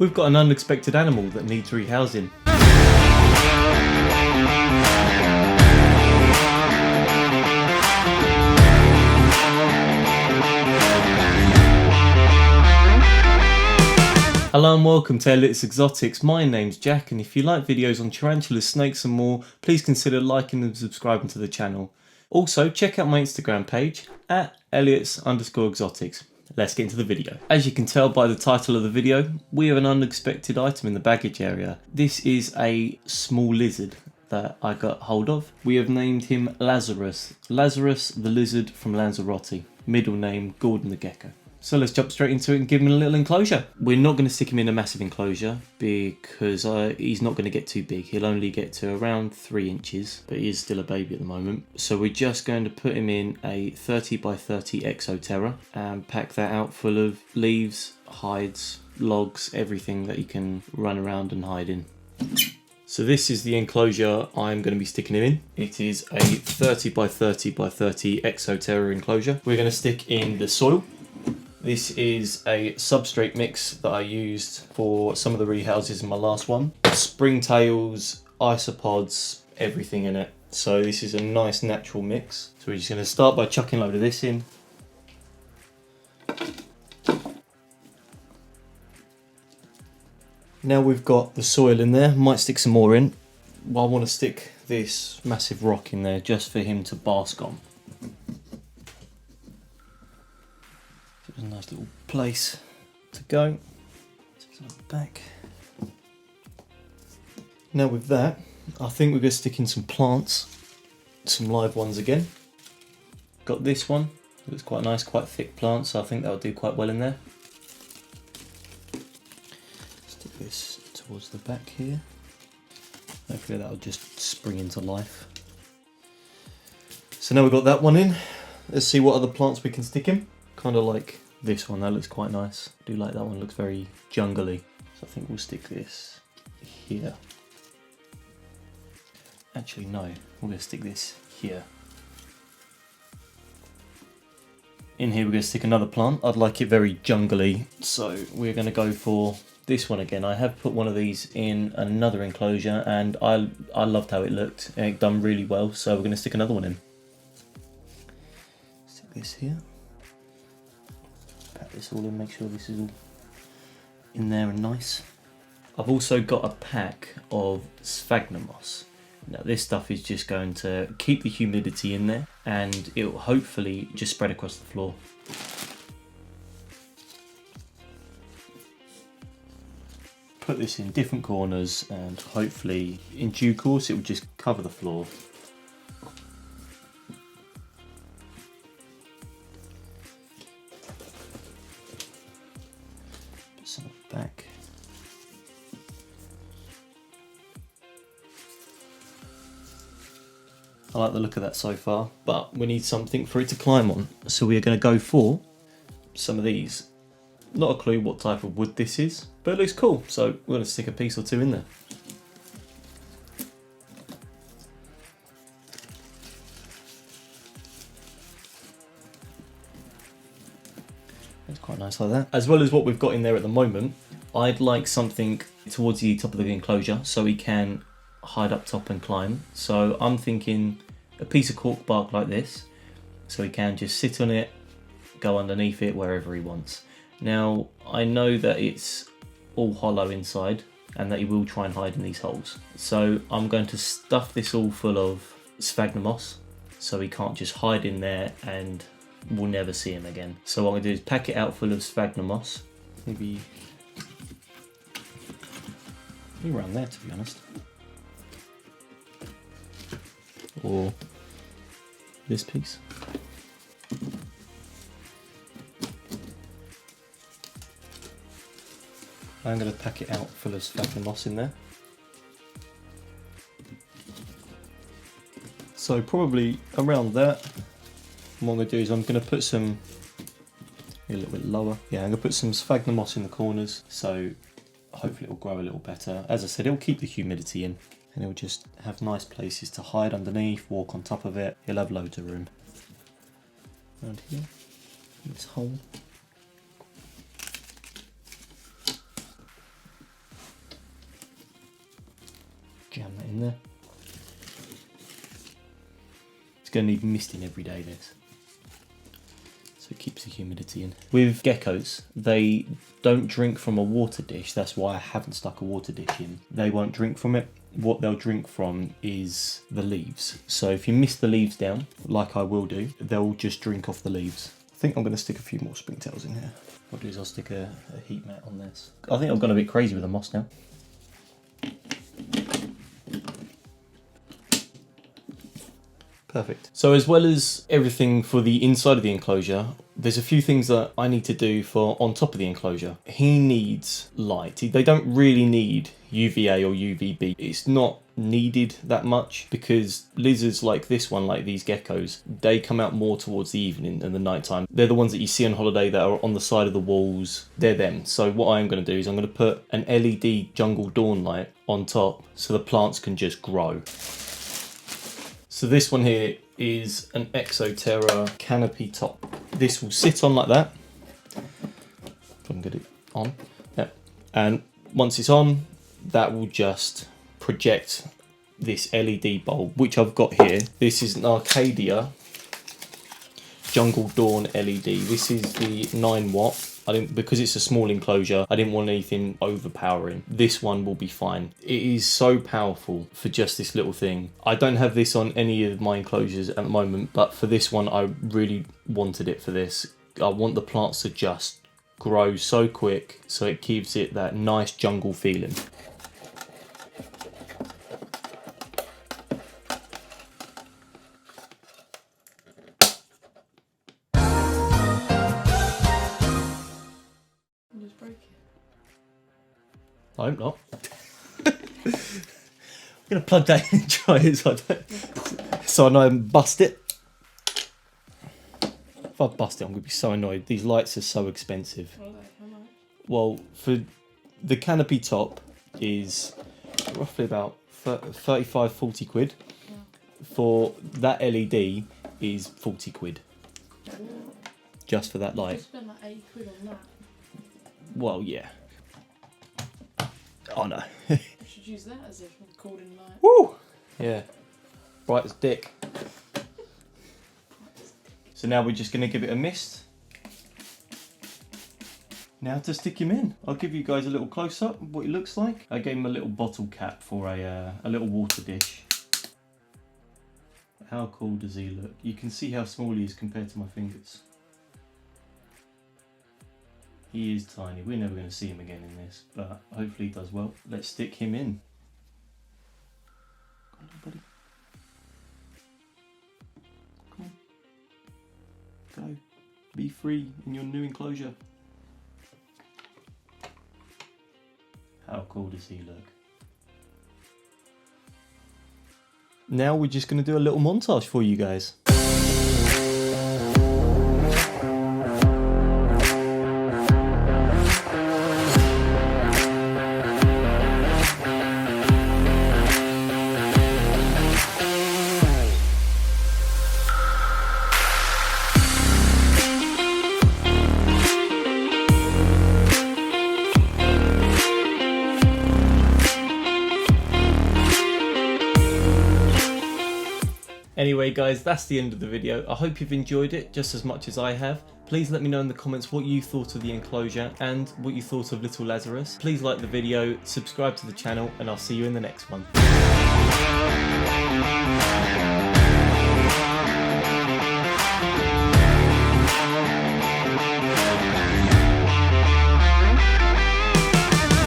We've got an unexpected animal that needs rehousing. Hello and welcome to Elliotts Exotics. My name's Jack, and if you like videos on tarantulas, snakes and more, please consider liking and subscribing to the channel. Also, check out my Instagram page at Elliotts_exotics. Let's get into the video. As you can tell by the title of the video, we have an unexpected item in the baggage area. This is a small lizard that I got hold of. We have named him Lazarus. Lazarus the lizard from Lanzarote. Middle name Gordon the Gecko. So let's jump straight into it and give him a little enclosure. We're not going to stick him in a massive enclosure because he's not going to get too big. He'll only get to around 3 inches, but he is still a baby at the moment. So we're just going to put him in a 30 by 30 Exoterra and pack that out full of leaves, hides, logs, everything that he can run around and hide in. So this is the enclosure I'm going to be sticking him in. It is a 30 by 30 by 30 Exoterra enclosure. We're going to stick in the soil. This is a substrate mix that I used for some of the rehouses in my last one. Springtails, isopods, everything in it. So this is a nice natural mix. So we're just going to start by chucking a load of this in. Now we've got the soil in there, might stick some more in. Well, I want to stick this massive rock in there just for him to bask on. A nice little place to go. Back. Now with that, I think we're going to stick in some plants, some live ones again. Got this one, looks quite nice, quite thick plant, so I think that'll do quite well in there. Stick this towards the back here. Hopefully that'll just spring into life. So now we've got that one in, let's see what other plants we can stick in. Kind of like this one, that looks quite nice. I do like that one, looks very jungly. So I think we'll stick this here. Actually no, we're going to stick this here. In here we're going to stick another plant. I'd like it very jungly, so we're going to go for this one again. I have put one of these in another enclosure and I loved how it looked. It done really well, so we're going to stick another one in. Stick this here. This all in, make sure this is all in there and nice. I've also got a pack of sphagnum moss. Now this stuff is just going to keep the humidity in there and it will hopefully just spread across the floor. Put this in different corners and hopefully in due course it will just cover the floor. Some back. I like the look of that so far, but we need something for it to climb on. So we are going to go for some of these. Not a clue what type of wood this is, but it looks cool. So we're going to stick a piece or two in there. It's quite nice like that. As well as what we've got in there at the moment, I'd like something towards the top of the enclosure so he can hide up top and climb. So I'm thinking a piece of cork bark like this, so he can just sit on it, go underneath it wherever he wants. Now I know that it's all hollow inside and that he will try and hide in these holes. So I'm going to stuff this all full of sphagnum moss so he can't just hide in there and we'll never see him again. So what I'm going to do is pack it out full of sphagnum moss. Maybe around there, to be honest. Or this piece. I'm going to pack it out full of sphagnum moss in there. So probably around that. What I'm going to do is I'm going to put some, a little bit lower. Yeah, I'm going to put some sphagnum moss in the corners, so hopefully it will grow a little better. As I said, it will keep the humidity in and he'll just have nice places to hide underneath, walk on top of it. He'll have loads of room. Around here, this hole. Jam that in there. It's going to need misting every day, this. So it keeps the humidity in. With geckos, they don't drink from a water dish. That's why I haven't stuck a water dish in. They won't drink from it. What they'll drink from is the leaves. So if you mist the leaves down, like I will do, they'll just drink off the leaves. I think I'm going to stick a few more springtails in here. What I'll do is I'll stick a heat mat on this. I think I've gone a bit crazy with the moss now. Perfect. So as well as everything for the inside of the enclosure, there's a few things that I need to do for on top of the enclosure. He needs light. They don't really need UVA or UVB. It's not needed that much because lizards like this one, like these geckos, they come out more towards the evening and the nighttime. They're the ones that you see on holiday that are on the side of the walls. They're them. So what I'm going to do is I'm going to put an LED jungle dawn light on top so the plants can just grow. So this one here is an Exoterra canopy top. This will sit on like that. If I can get it on. Yeah. And once it's on, that will just project this LED bulb, which I've got here. This is an Arcadia Jungle Dawn LED. This is the 9 watt. Because it's a small enclosure, I didn't want anything overpowering. This one will be fine. It is so powerful for just this little thing. I don't have this on any of my enclosures at the moment, but for this one, I really wanted it for this. I want the plants to just grow so quick, so it gives it that nice jungle feeling. I hope not. I'm going to plug that in and try it so I know I haven't bust it. If I bust it, I'm going to be so annoyed. These lights are so expensive. Well, for the canopy top is roughly about 35, 40 quid. Yeah. For that LED is 40 quid. Just for that light. You spend like 80 quid on that. Well, yeah. Oh no. You should use that as a recording light. Woo! Yeah. Bright as dick. So now we're just going to give it a mist. Now to stick him in. I'll give you guys a little close up of what he looks like. I gave him a little bottle cap for a little water dish. How cool does he look? You can see how small he is compared to my fingers. He is tiny. We're never going to see him again in this, but hopefully he does well. Let's stick him in. Come on, buddy. Come on. Go. Be free in your new enclosure. How cool does he look? Now we're just going to do a little montage for you guys. Anyway guys, that's the end of the video. I hope you've enjoyed it just as much as I have. Please let me know in the comments what you thought of the enclosure and what you thought of little Lazarus. Please like the video, subscribe to the channel, and I'll see you in the next one.